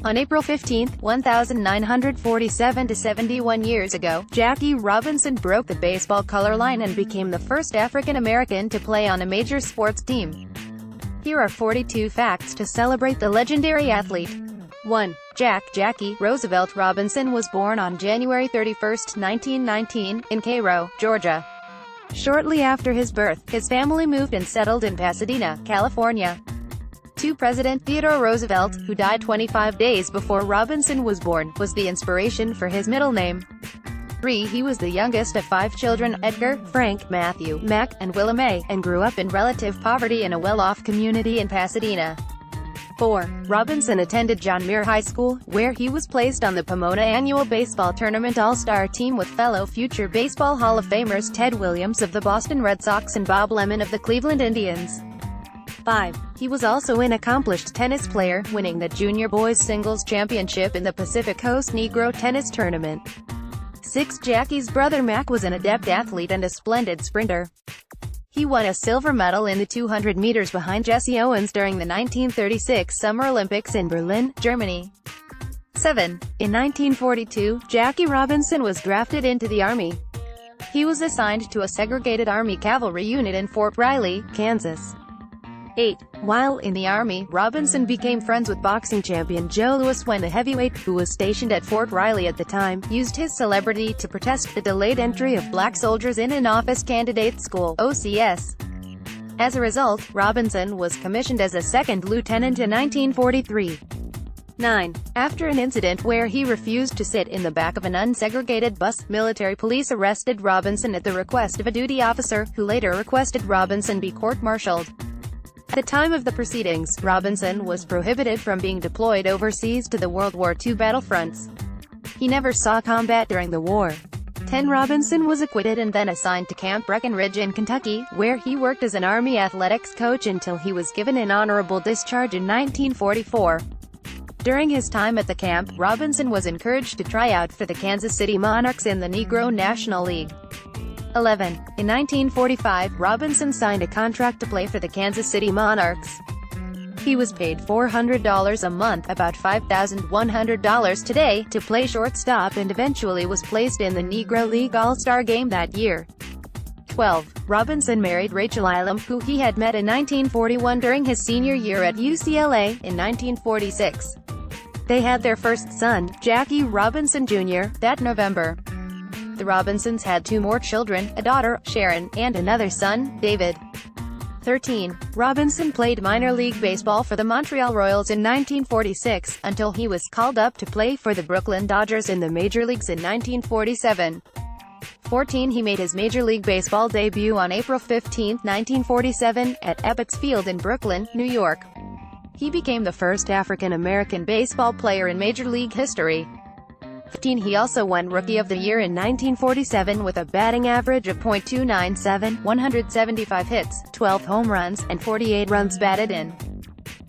On April 15, 1947 71 years ago, Jackie Robinson broke the baseball color line and became the first African American to play on a major sports team. Here are 42 facts to celebrate the legendary athlete. 1. Jackie Roosevelt Robinson was born on January 31, 1919, in Cairo, Georgia. Shortly after his birth, his family moved and settled in Pasadena, California. 2. President Theodore Roosevelt, who died 25 days before Robinson was born, was the inspiration for his middle name. 3. He was the youngest of 5 children, Edgar, Frank, Matthew, Mac, and Willa Mae, and grew up in relative poverty in a well-off community in Pasadena. 4. Robinson attended John Muir High School, where he was placed on the Pomona Annual Baseball Tournament All-Star team with fellow future Baseball Hall of Famers Ted Williams of the Boston Red Sox and Bob Lemon of the Cleveland Indians. 5. He was also an accomplished tennis player, winning the Junior Boys Singles Championship in the Pacific Coast Negro Tennis Tournament. 6. Jackie's brother Mac was an adept athlete and a splendid sprinter. He won a silver medal in the 200 meters behind Jesse Owens during the 1936 Summer Olympics in Berlin, Germany. 7. In 1942, Jackie Robinson was drafted into the Army. He was assigned to a segregated Army cavalry unit in Fort Riley, Kansas. 8. While in the Army, Robinson became friends with boxing champion Joe Louis when the heavyweight, who was stationed at Fort Riley at the time, used his celebrity to protest the delayed entry of black soldiers in an office candidate school, OCS. As a result, Robinson was commissioned as a second lieutenant in 1943. 9. After an incident where he refused to sit in the back of an unsegregated bus, military police arrested Robinson at the request of a duty officer, who later requested Robinson be court-martialed. At the time of the proceedings, Robinson was prohibited from being deployed overseas to the World War II battlefronts. He never saw combat during the war. 10. Robinson was acquitted and then assigned to Camp Breckenridge in Kentucky, where he worked as an Army athletics coach until he was given an honorable discharge in 1944. During his time at the camp, Robinson was encouraged to try out for the Kansas City Monarchs in the Negro National League. 11. In 1945, Robinson signed a contract to play for the Kansas City Monarchs. He was paid $400 a month, about $5,100 today, to play shortstop and eventually was placed in the Negro League All-Star Game that year. 12. Robinson married Rachel Ilam, who he had met in 1941 during his senior year at UCLA, in 1946. They had their first son, Jackie Robinson Jr., that November. The Robinsons had 2 more children, a daughter, Sharon, and another son, David. 13. Robinson played minor league baseball for the Montreal Royals in 1946, until he was called up to play for the Brooklyn Dodgers in the major leagues in 1947. 14. He made his Major League Baseball debut on April 15, 1947, at Ebbets Field in Brooklyn, New York. He became the first African-American baseball player in Major League history. 15. He also won Rookie of the Year in 1947 with a batting average of .297, 175 hits, 12 home runs, and 48 runs batted in.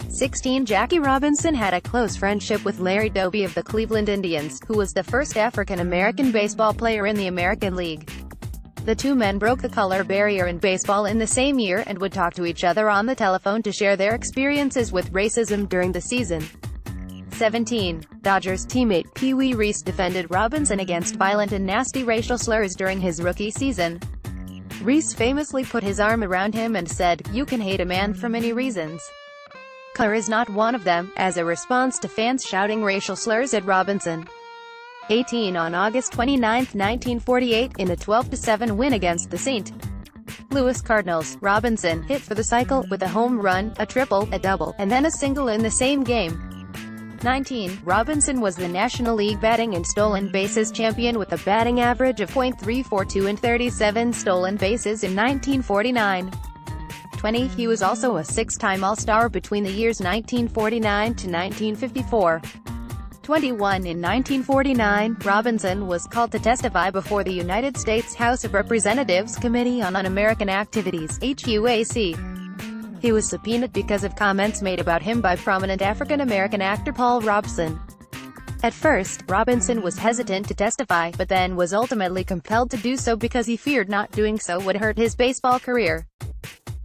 16. Jackie Robinson had a close friendship with Larry Doby of the Cleveland Indians, who was the first African-American baseball player in the American League. The two men broke the color barrier in baseball in the same year and would talk to each other on the telephone to share their experiences with racism during the season. 17. Dodgers teammate Pee Wee Reese defended Robinson against violent and nasty racial slurs during his rookie season. Reese famously put his arm around him and said, "You can hate a man for many reasons. Color is not one of them," as a response to fans shouting racial slurs at Robinson. 18. On August 29, 1948, in a 12-7 win against the St. Louis Cardinals, Robinson hit for the cycle, with a home run, a triple, a double, and then a single in the same game. 19. Robinson was the National League batting and stolen bases champion with a batting average of .342 and 37 stolen bases in 1949. 20. He was also a 6-time All-Star between the years 1949 to 1954. 21. In 1949, Robinson was called to testify before the United States House of Representatives Committee on Un-American Activities, HUAC. He was subpoenaed because of comments made about him by prominent African-American actor Paul Robeson. At first, Robinson was hesitant to testify, but then was ultimately compelled to do so because he feared not doing so would hurt his baseball career.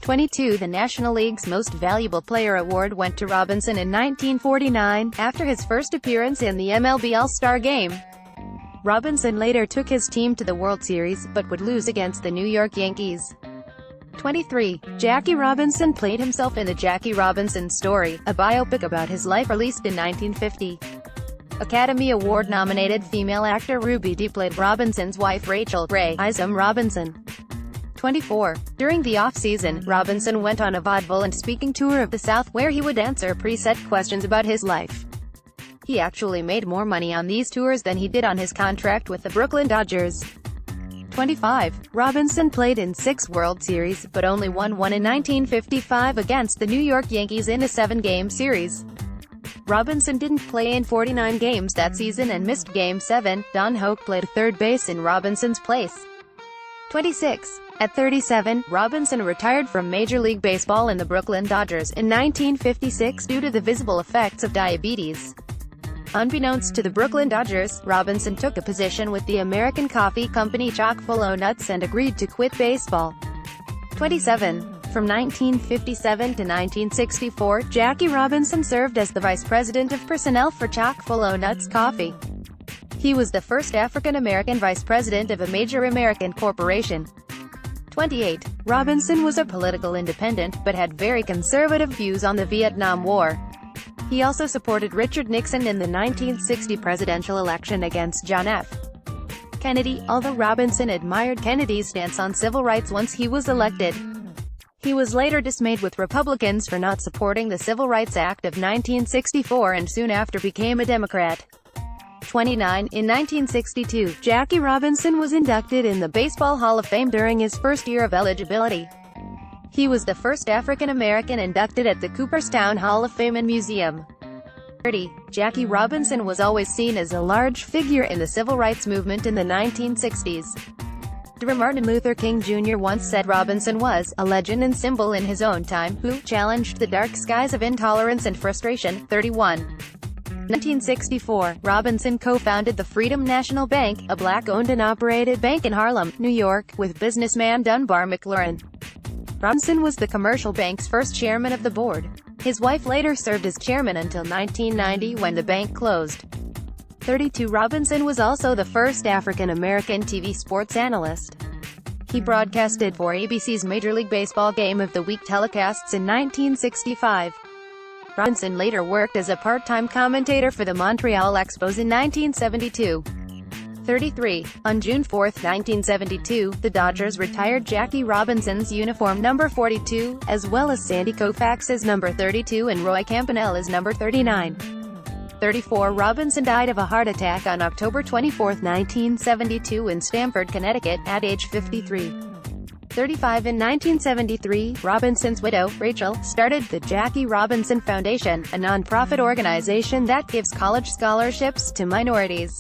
22. The National League's Most Valuable Player award went to Robinson in 1949, after his first appearance in the MLB All-Star Game. Robinson later took his team to the World Series, but would lose against the New York Yankees. 23. Jackie Robinson played himself in The Jackie Robinson Story, a biopic about his life released in 1950. Academy Award-nominated female actor Ruby Dee played Robinson's wife Rachel Ray Izam Robinson. 24. During the off-season, Robinson went on a vaudeville and speaking tour of the South, where he would answer preset questions about his life. He actually made more money on these tours than he did on his contract with the Brooklyn Dodgers. 25. Robinson played in 6 World Series, but only won one in 1955 against the New York Yankees in a 7-game series. Robinson didn't play in 49 games that season and missed Game 7. Don Hoke played third base in Robinson's place. 26. At 37, Robinson retired from Major League Baseball in the Brooklyn Dodgers in 1956 due to the visible effects of diabetes. Unbeknownst to the Brooklyn Dodgers, Robinson took a position with the American coffee company Chock-full O' Nuts and agreed to quit baseball. 27. From 1957 to 1964, Jackie Robinson served as the Vice President of Personnel for Chock-full O' Nuts Coffee. He was the first African-American Vice President of a major American corporation. 28. Robinson was a political independent, but had very conservative views on the Vietnam War. He also supported Richard Nixon in the 1960 presidential election against John F. Kennedy, although Robinson admired Kennedy's stance on civil rights once he was elected. He was later dismayed with Republicans for not supporting the Civil Rights Act of 1964 and soon after became a Democrat. 29. In 1962, Jackie Robinson was inducted in the Baseball Hall of Fame during his first year of eligibility. He was the first African-American inducted at the Cooperstown Hall of Fame and Museum. 30. Jackie Robinson was always seen as a large figure in the civil rights movement in the 1960s. Martin Luther King Jr. once said Robinson was a legend and symbol in his own time, who challenged the dark skies of intolerance and frustration. 31. 1964, Robinson co-founded the Freedom National Bank, a black-owned and operated bank in Harlem, New York, with businessman Dunbar McLaurin. Robinson was the commercial bank's first chairman of the board. His wife later served as chairman until 1990 when the bank closed. 32. Robinson was also the first African-American TV sports analyst. He broadcasted for ABC's Major League Baseball Game of the Week telecasts in 1965. Robinson later worked as a part-time commentator for the Montreal Expos in 1972. 33. On June 4, 1972, the Dodgers retired Jackie Robinson's uniform number 42, as well as Sandy Koufax's number 32 and Roy Campanel's number 39. 34. Robinson died of a heart attack on October 24, 1972 in Stamford, Connecticut, at age 53. 35. In 1973, Robinson's widow, Rachel, started the Jackie Robinson Foundation, a non-profit organization that gives college scholarships to minorities.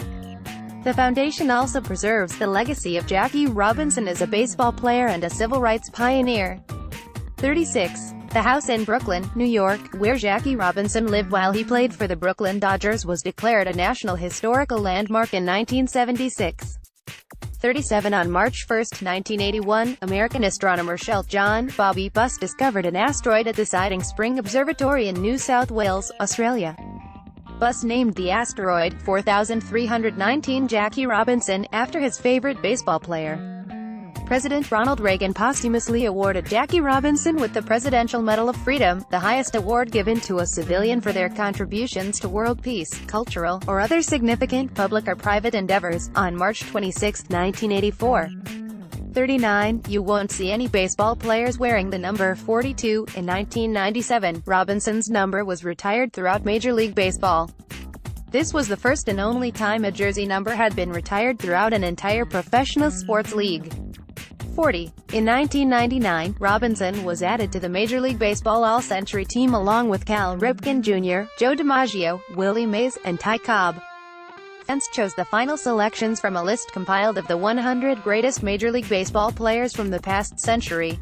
The foundation also preserves the legacy of Jackie Robinson as a baseball player and a civil rights pioneer. 36. The house in Brooklyn, New York, where Jackie Robinson lived while he played for the Brooklyn Dodgers was declared a National Historical Landmark in 1976. 37. On March 1, 1981, American astronomer John Bobby Buss discovered an asteroid at the Siding Spring Observatory in New South Wales, Australia. Buss named the asteroid 4319 Jackie Robinson, after his favorite baseball player. President Ronald Reagan posthumously awarded Jackie Robinson with the Presidential Medal of Freedom, the highest award given to a civilian for their contributions to world peace, cultural, or other significant public or private endeavors, on March 26, 1984. 39. You won't see any baseball players wearing the number 42. In 1997, Robinson's number was retired throughout Major League Baseball. This was the first and only time a jersey number had been retired throughout an entire professional sports league. 40. In 1999, Robinson was added to the Major League Baseball All-Century team along with Cal Ripken Jr., Joe DiMaggio, Willie Mays, and Ty Cobb. Fans chose the final selections from a list compiled of the 100 greatest Major League Baseball players from the past century.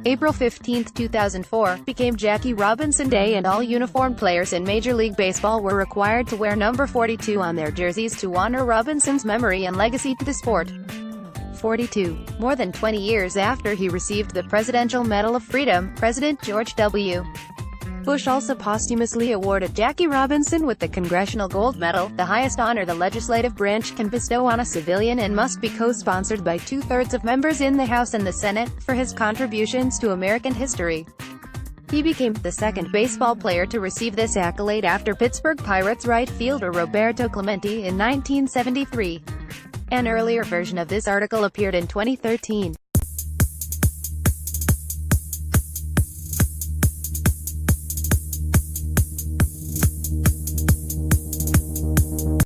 April 15, 2004, became Jackie Robinson Day, and all uniformed players in Major League Baseball were required to wear number 42 on their jerseys to honor Robinson's memory and legacy to the sport. 1942. More than 20 years after he received the Presidential Medal of Freedom, President George W. Bush also posthumously awarded Jackie Robinson with the Congressional Gold Medal, the highest honor the legislative branch can bestow on a civilian and must be co-sponsored by two-thirds of members in the House and the Senate, for his contributions to American history. He became the second baseball player to receive this accolade after Pittsburgh Pirates right fielder Roberto Clemente in 1973. An earlier version of this article appeared in 2013.